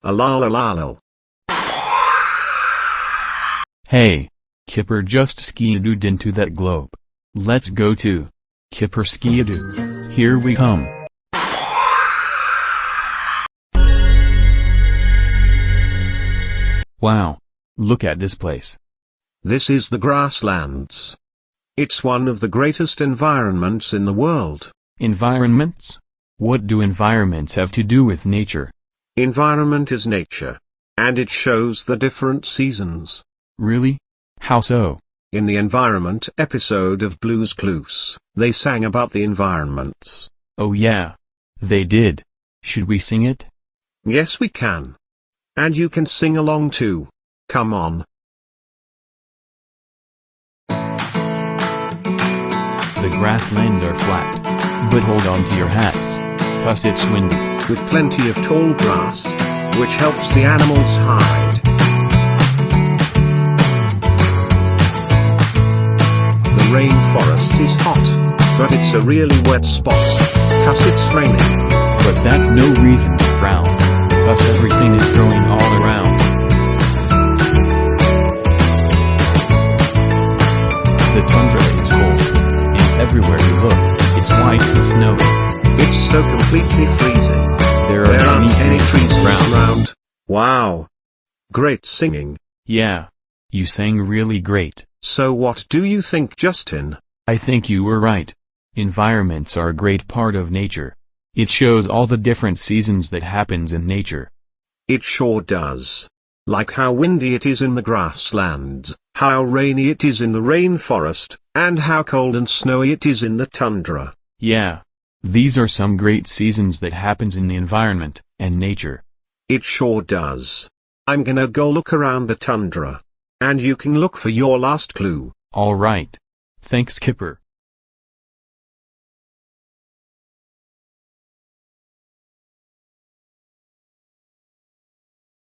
Alalalal. Hey, Kipper just skiadooed into that globe. Let's go to Kipper skiadoo. Here we come. Wow, look at this place. This is the grasslands. It's one of the greatest environments in the world. Environments? What do environments have to do with nature? Environment is nature. And it shows the different seasons. Really? How so? In the environment episode of Blue's Clues, they sang about the environments. Oh yeah. They did. Should we sing it? Yes, we can. And you can sing along too. Come on. The grasslands are flat. But hold on to your hats. 'Cause it's windy. With plenty of tall grass, which helps the animals hide. The rainforest is hot, but it's a really wet spot, 'cause it's raining. But that's no reason to frown. 'Cause everything is growing all around. The tundra is cold. And everywhere you look, it's white and snowy. It's so completely freezing. There aren't any trees around. Wow. Great singing. Yeah. You sang really great. So what do you think, Justin? I think you were right. Environments are a great part of nature. It shows all the different seasons that happens in nature. It sure does. Like how windy it is in the grasslands, how rainy it is in the rainforest, and how cold and snowy it is in the tundra. Yeah. These are some great seasons that happens in the environment and nature. It sure does. I'm gonna go look around the tundra. And you can look for your last clue. All right. Thanks, Kipper.